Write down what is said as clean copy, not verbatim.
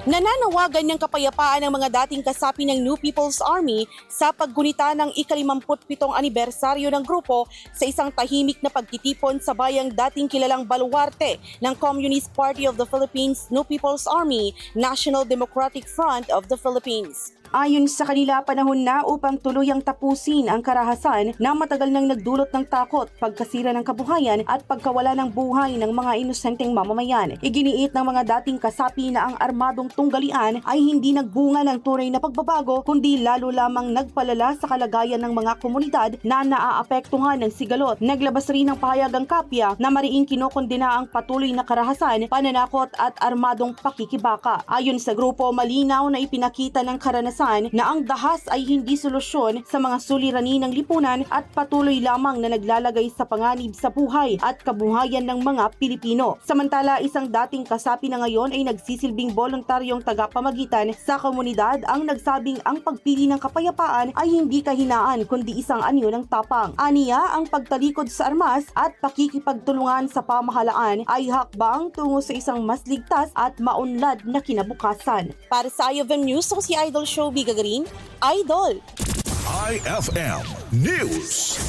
Nananawagan ng kapayapaan ng mga dating kasapi ng New People's Army sa paggunita ng ika-57 anibersaryo ng grupo sa isang tahimik na pagtitipon sa bayang dating kilalang baluarte ng Communist Party of the Philippines, New People's Army, National Democratic Front of the Philippines. Ayon sa kanila, panahon na upang tuluyang tapusin ang karahasan na matagal nang nagdulot ng takot, pagkasira ng kabuhayan at pagkawala ng buhay ng mga inosenteng mamamayan. Iginiit ng mga dating kasapi na ang armadong tunggalian ay hindi nagbunga ng tunay na pagbabago kundi lalo lamang nagpalala sa kalagayan ng mga komunidad na naaapektuhan ng sigalot. Naglabas rin ng pahayag ang Kapya na mariing kinokondena ang patuloy na karahasan, pananakot at armadong pakikibaka. Ayon sa grupo, malinaw na ipinakita ng karanasan na ang dahas ay hindi solusyon sa mga suliranin ng lipunan at patuloy lamang na naglalagay sa panganib sa buhay at kabuhayan ng mga Pilipino. Samantala, isang dating kasapi na ngayon ay nagsisilbing voluntaryong tagapamagitan sa komunidad ang nagsabing ang pagpili ng kapayapaan ay hindi kahinaan kundi isang anyo ng tapang. Aniya, ang pagtalikod sa armas at pakikipagtulungan sa pamahalaan ay hakbang tungo sa isang mas ligtas at maunlad na kinabukasan. Para sa IFM News, ako si Idol Showbiz Gagarin, Idol! IFM News.